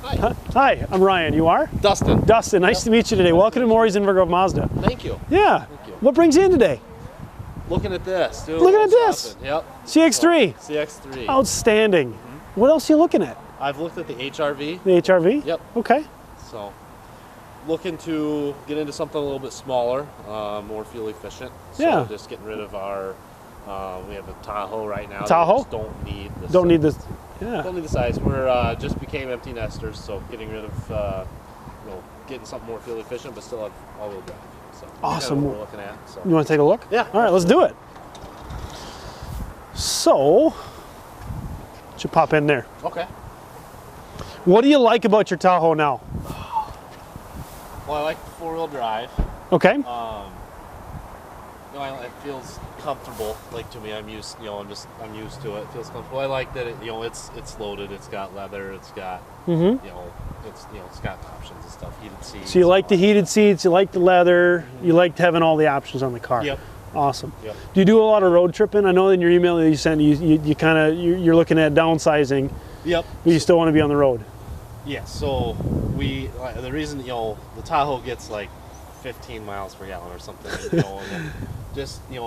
Hi, I'm Ryan. You are? Dustin. Dustin, nice to meet you today. Welcome to Morrie's Inver Mazda. Thank you. Yeah. Thank you. What brings you in today? Looking at this. Looking at this? Shopping. Yep. CX-3. CX-3. Outstanding. What else are you looking at? I've looked at the HRV. The HRV? Yep. Okay. So, looking to get into something a little bit smaller, more fuel efficient. So Yeah. just getting rid of our, we have a Tahoe right now. Tahoe? We just don't need this. Don't need this. Yeah. Don't need the size. We're just became empty nesters, so getting rid of, getting something more fuel efficient, but still have all-wheel drive. So Awesome. Kind of what we're looking at. So. You want to take a look? Yeah. All right, let's do it. So, should pop in there. Okay. What do you like about your Tahoe now? Well, I like the four-wheel drive. Okay. It feels comfortable. Like to me, I'm used. I'm used to it. It feels comfortable. I like that. It's loaded. It's got leather. It's got. It's got options and stuff. Heated seats. So you like the heated seats. You like the leather. You liked having all the options on the car. Yep. Awesome. Yep. Do you do a lot of road tripping? I know in your email that you sent, you're looking at downsizing. Yep. But you still want to be on the road. Yeah. So the reason the Tahoe gets like 15 miles per gallon or something. And just we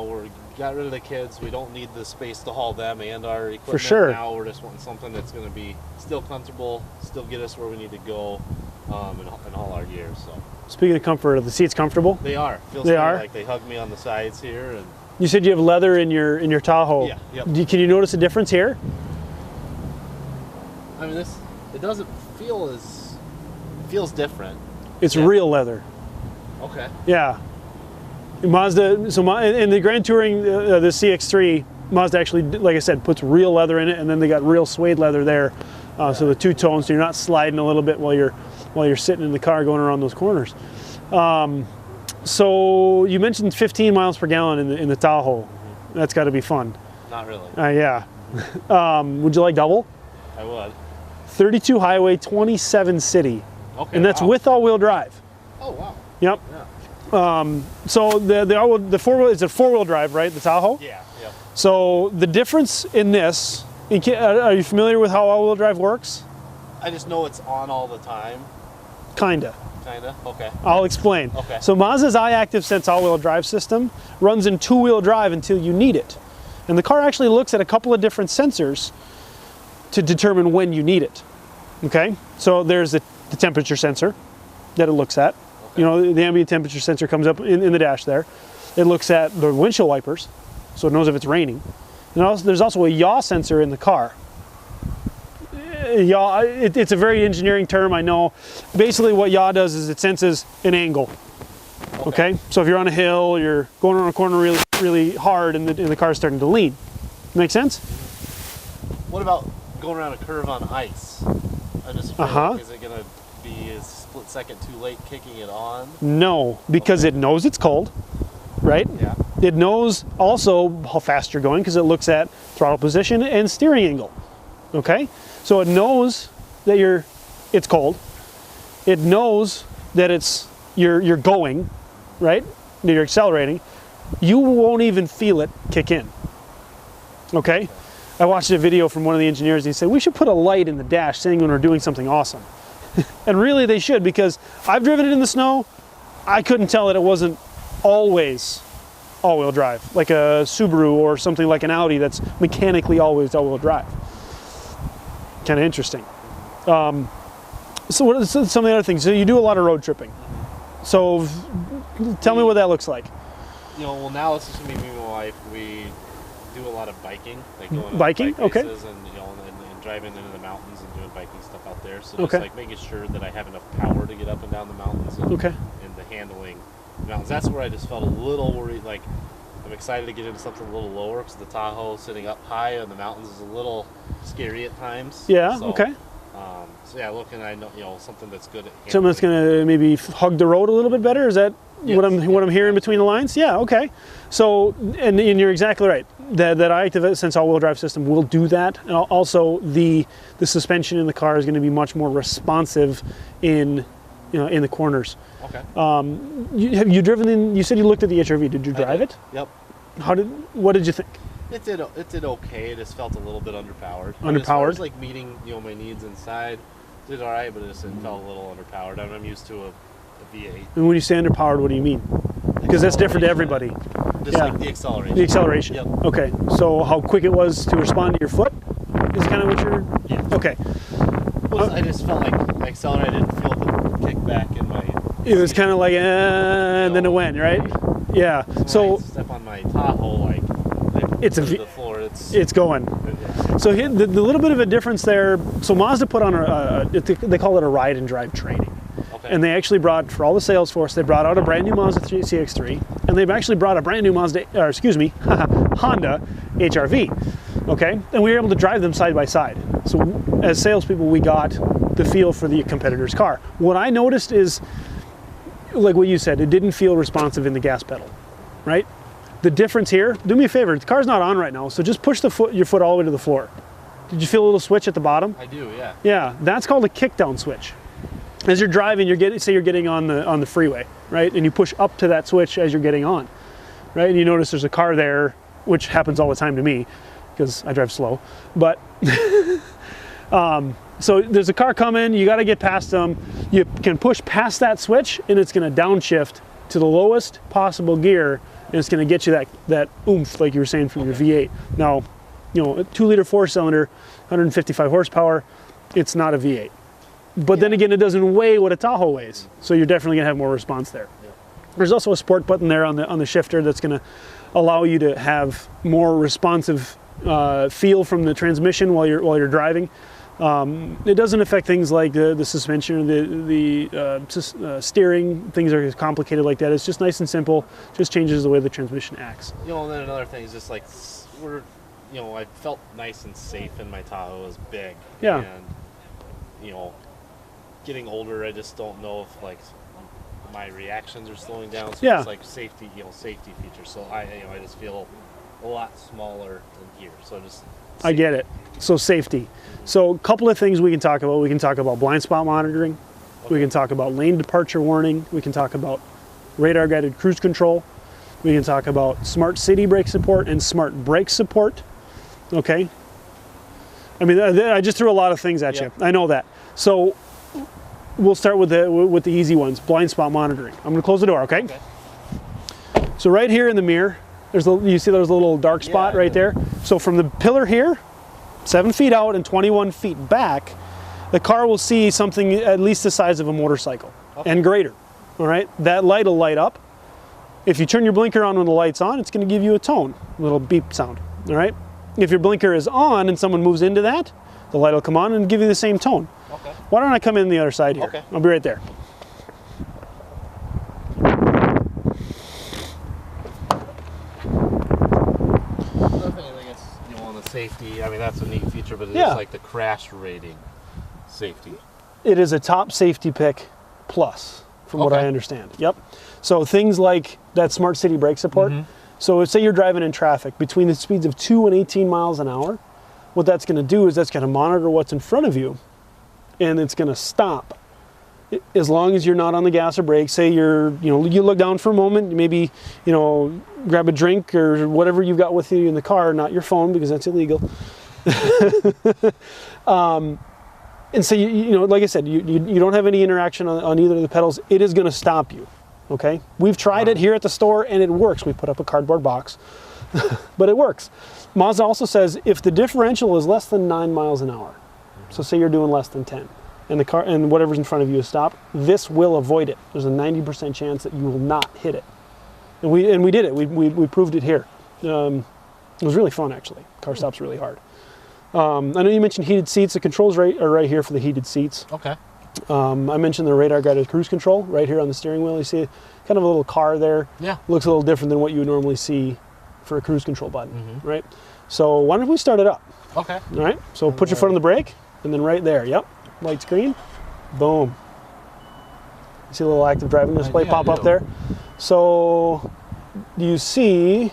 got rid of the kids. We don't need the space to haul them and our equipment. For sure. Now we're just wanting something that's going to be still comfortable, still get us where we need to go, and haul our gear. So. Speaking of comfort, are the seats comfortable? They are. Feels they are. Like they hug me on the sides here. And you said you have leather in your Tahoe. Yeah. Yep. Can you notice a difference here? I mean, it doesn't feel it feels different. It's real leather. Okay. Yeah. Mazda, in the Grand Touring, the CX-3, Mazda actually, like I said, puts real leather in it, and then they got real suede leather there. So the two tones, so you're not sliding a little bit while you're sitting in the car going around those corners. So you mentioned 15 miles per gallon in the Tahoe. That's got to be fun. Not really. Yeah. Would you like double? I would. 32 highway, 27 city. Okay. And that's with all-wheel drive. Oh wow. Yep. Yeah. So the four-wheel, it's a four-wheel drive, right? The Tahoe. Yeah. Yep. So the difference in this, are you familiar with how all-wheel drive works? I just know it's on all the time. Kinda. Okay. I'll explain. Okay. So Mazda's iActive Sense all-wheel drive system runs in two-wheel drive until you need it. And the car actually looks at a couple of different sensors to determine when you need it. Okay? So there's the temperature sensor that it looks at. Okay. The ambient temperature sensor comes up in the dash there. It looks at the windshield wipers, so it knows if it's raining. And there's also a yaw sensor in the car. Yaw, it's a very engineering term, I know. Basically what yaw does is it senses an angle. Okay? So if you're on a hill, you're going around a corner really, really hard and the car's starting to lean. Make sense? What about going around a curve on ice? I just feel like, is it going to be a split second too late kicking it on? No, because it knows it's cold, right? Yeah. It knows also how fast you're going because it looks at throttle position and steering angle. Okay? So it knows that it's cold. It knows that you're going, right? That you're accelerating. You won't even feel it kick in. Okay? I watched a video from one of the engineers. He said, we should put a light in the dash saying when we're doing something awesome. And really they should, because I've driven it in the snow. I couldn't tell that it wasn't always all-wheel drive, like a Subaru or something like an Audi that's mechanically always all-wheel drive. Kind of interesting. So what are some of the other things? So you do a lot of road tripping. So tell me what that looks like. Well, now it's just me and my wife. We do a lot of biking, like going biking, on bike okay, races and driving into the mountains and doing biking stuff out there. So just like making sure that I have enough power to get up and down the mountains and the handling the mountains. That's where I just felt a little worried. Like I'm excited to get into something a little lower because the Tahoe sitting up high on the mountains is a little scary at times. Yeah. So, okay. So yeah, looking, something that's good at handling. Something that's going to maybe hug the road a little bit better. Is that what I'm hearing between the lines? Yeah. Okay. So and you're exactly right. That iActive Sense all-wheel drive system will do that, and also the suspension in the car is going to be much more responsive in the corners. Okay. Have you driven in? You said you looked at the HRV. Did you drive it? Yep. What did you think? It did okay. It just felt a little bit underpowered. Underpowered. As far as like meeting my needs inside, Did all right, but it just felt a little underpowered. I'm used to a V8. And when you say underpowered, what do you mean? Because that's different to everybody. Just like the acceleration. The acceleration. Yep. Okay. So how quick it was to respond to your foot is kind of what you're. Yeah. Okay. I just felt like the accelerator, I didn't feel the kickback in my. It was kind of like, and then it went, right? Yeah. So when I step on my Tahoe, like it's the floor. It's going. Yeah. So the little bit of a difference there. So Mazda put on they call it a ride and drive training. Okay. And they actually brought, for all the sales force, they brought out a brand new Mazda CX-3, and they've actually brought a brand new Honda HR-V, okay? And we were able to drive them side by side. So as salespeople, we got the feel for the competitor's car. What I noticed is, like what you said, it didn't feel responsive in the gas pedal, right? The difference here, do me a favor, the car's not on right now, so just push your foot all the way to the floor. Did you feel a little switch at the bottom? I do, yeah. Yeah, that's called a kick down switch. As you're driving, say you're getting on the freeway, right? And you push up to that switch as you're getting on, right? And you notice there's a car there, which happens all the time to me because I drive slow. But so there's a car coming, you got to get past them. You can push past that switch, and it's going to downshift to the lowest possible gear, and it's going to get you that oomph, like you were saying, from your V8. Now, a 2-liter 4-cylinder, 155 horsepower, it's not a V8. But then again, it doesn't weigh what a Tahoe weighs, so you're definitely gonna have more response there. Yeah. There's also a sport button there on the shifter that's gonna allow you to have more responsive feel from the transmission while you're driving. It doesn't affect things like the suspension, the steering. Things are complicated like that. It's just nice and simple. Just changes the way the transmission acts. And then another thing is just like I felt nice and safe in my Tahoe. It was big. Yeah. And getting older, I just don't know if like my reactions are slowing down. So it's like safety features. So I just feel a lot smaller than here. So just I get it. So safety. So a couple of things we can talk about. We can talk about blind spot monitoring. Okay. We can talk about lane departure warning. We can talk about radar guided cruise control. We can talk about smart city brake support and smart brake support. Okay. I mean, I just threw a lot of things at you. I know that. So we'll start with the easy ones. Blind spot monitoring. I'm going to close the door, okay? So right here in the mirror, you see there's a little dark spot right there? So from the pillar here, 7 feet out and 21 feet back, the car will see something at least the size of a motorcycle and greater, all right? That light will light up. If you turn your blinker on when the light's on, it's going to give you a tone, a little beep sound, all right? If your blinker is on and someone moves into that, the light will come on and give you the same tone. Okay. Why don't I come in the other side here? Okay. I'll be right there. Another thing, I guess, on the safety, I mean, that's a neat feature, but it's like the crash rating safety. It is a top safety pick plus, from what I understand. Yep. So things like that smart city brake support. Mm-hmm. So say you're driving in traffic between the speeds of 2 and 18 miles an hour, what that's going to do is that's going to monitor what's in front of you, and it's going to stop. As long as you're not on the gas or brake, say you look down for a moment, maybe, grab a drink or whatever you've got with you in the car, not your phone because that's illegal. And so, like I said, you don't have any interaction on either of the pedals. It is going to stop you. Okay, we've tried it here at the store and it works. We put up a cardboard box, but it works. Mazda also says if the differential is less than 9 miles an hour, so say you're doing less than 10, and the car and whatever's in front of you is stopped, this will avoid it. There's a 90% chance that you will not hit it, and we did it. We proved it here. It was really fun actually. Car stops really hard. I know you mentioned heated seats. The controls are right here for the heated seats. Okay. I mentioned the radar guided cruise control right here on the steering wheel. You see kind of a little car there. Yeah. Looks a little different than what you would normally see for a cruise control button, right? So why don't we start it up? Okay. All right. So put your foot on the brake and then right there. Yep. Light's green. Boom. You see a little active driving display pop up there? So you see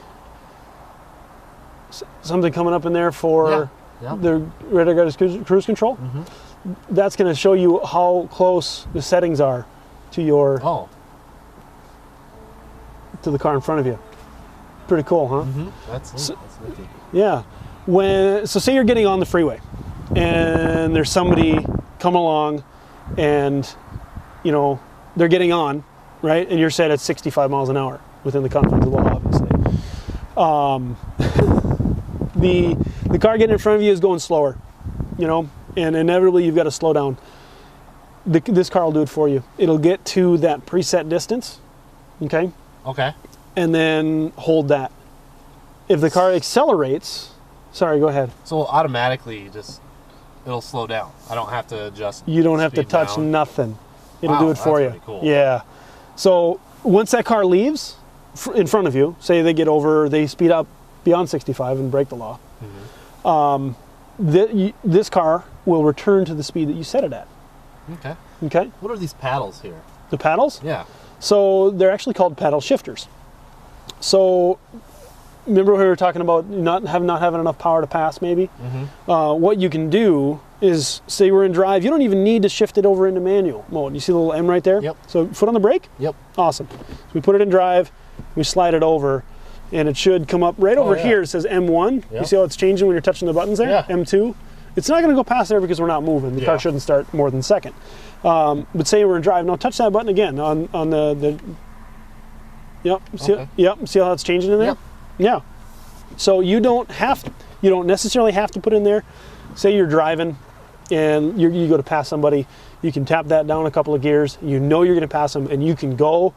something coming up in there for the radar guided cruise control? Mm-hmm. That's going to show you how close the settings are to to the car in front of you. Pretty cool, huh? Mm-hmm. That's nifty. Yeah. So say you're getting on the freeway and there's somebody come along and, you know, they're getting on, right? And you're set at 65 miles an hour within the confines of the law, obviously. The car getting in front of you is going slower, you know, and inevitably you've got to slow down. This car will do it for you. It'll get to that preset distance, okay? Okay. And then hold that. If the car accelerates, sorry, go ahead. So automatically it'll slow down. I don't have to adjust. You don't have to touch down. Nothing. It'll do it for you. Pretty cool. Yeah. So once that car leaves in front of you, say they speed up beyond 65 and break the law, this car will return to the speed that you set it at. Okay. Okay. What are these paddles here? The paddles? Yeah. So they're actually called paddle shifters. So remember we were talking about not having enough power to pass maybe? What you can do is, say we're in drive, you don't even need to shift it over into manual mode. You see the little M right there? Yep. So foot on the brake? Yep. Awesome. So we put it in drive, we slide it over, and it should come up right over here. It says M1. Yep. You see how it's changing when you're touching the buttons there? Yeah. M2. It's not going to go past there because we're not moving. The car shouldn't start more than second. But say we're in drive. Now touch that button again on the yep. See, Okay. yep. See how it's changing in there? Yep. Yeah. So you don't necessarily have to put in there. Say you're driving and you go to pass somebody, you can tap that down a couple of gears. You know you're going to pass them, and you can go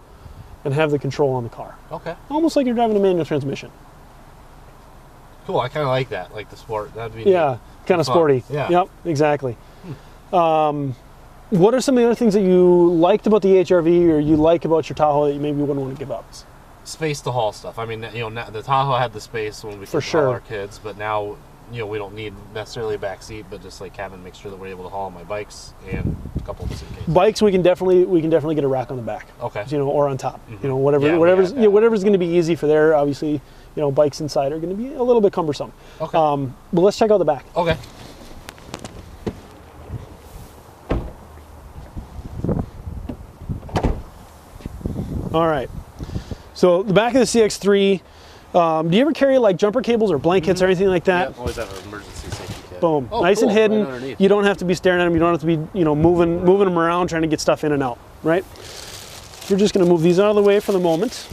and have the control on the car. Okay. Almost like you're driving a manual transmission. Cool. I kind of like that, like the sport. That'd be Yeah, kind of sporty. Yeah. Yep, exactly. What are some of the other things that you liked about the HRV or you like about your Tahoe that you maybe wouldn't want to give up? Space to haul stuff. I mean, you know, the Tahoe had the space when we could haul our kids, but now, you know, we don't need necessarily a back seat, but just like having make sure that we're able to haul my bikes and a couple of suitcases. Bikes, we can definitely get a rack on the back. Okay. You know, or on top. Mm-hmm. You know, whatever's going to be easy for there. Obviously, you know, bikes inside are going to be a little bit cumbersome. Okay. But let's check out the back. Okay. All right. So the back of the CX-3. Do you ever carry like jumper cables or blankets or anything like that? Yeah, always have an emergency safety kit. Boom. Oh, nice cool. and hidden. Right You don't have to be staring at them. You don't have to be, you know, moving them around trying to get stuff in and out, right? We're just going to move these out of the way for the moment.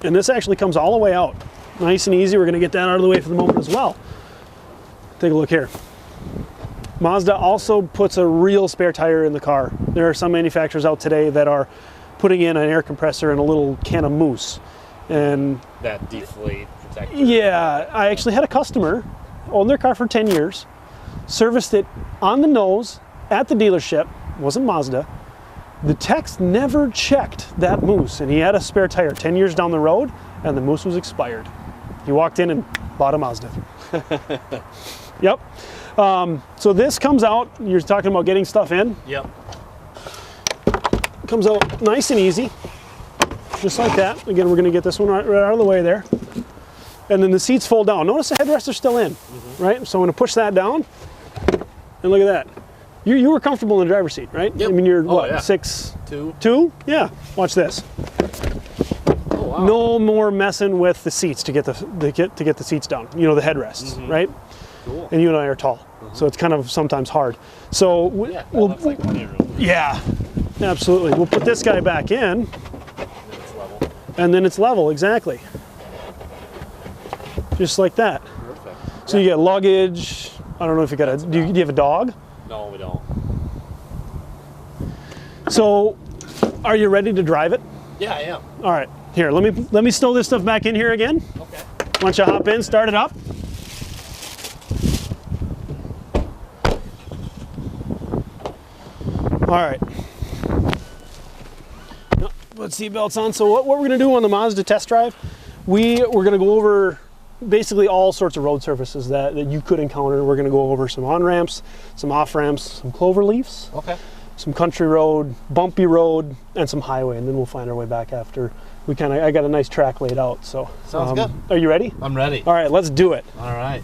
And this actually comes all the way out. Nice and easy. We're going to get that out of the way for the moment as well. Take a look here. Mazda also puts a real spare tire in the car. There are some manufacturers out today that are putting in an air compressor and a little can of mousse. And that deflate protector. yeah, I actually had a customer own their car for 10 years, serviced it on the nose at the dealership, wasn't Mazda. The techs never checked that mousse, and he had a spare tire 10 years down the road, and the mousse was expired. He walked in and bought a Mazda. Yep. So this comes out, you're talking about getting stuff in. Yep. Comes out nice and easy, just like that. Again, we're gonna get this one right out of the way there. And then the seats fold down. Notice the headrests are still in, right? So I'm gonna push that down, and look at that. You were comfortable in the driver's seat, right? Yep. I mean, you're what, Yeah. 6'2"? Yeah, watch this. Oh, wow. No more messing with the seats to get the seats down. You know, the headrests, right? Cool. And you and I are tall, so it's kind of sometimes hard. So Yeah, that looks like plenty of room. yeah, absolutely. We'll put this guy back in, And it's level. and then it's level, exactly. Just like that. Perfect. So you get luggage. I don't know if you got do you have a dog? No, we don't. So are you ready to drive it? Yeah, I am. All right, here, let me stow this stuff back in here again. Okay. Why don't you hop in, start it up. All right. Put seatbelts on. So what we're going to do on the Mazda test drive, we're going to go over basically all sorts of road surfaces that you could encounter. We're going to go over some on-ramps, some off-ramps, some clover leaves, Okay. some country road, bumpy road, and some highway, and then we'll find our way back after I got a nice track laid out. So Sounds good. Are you ready? I'm ready. All right, let's do it. All right.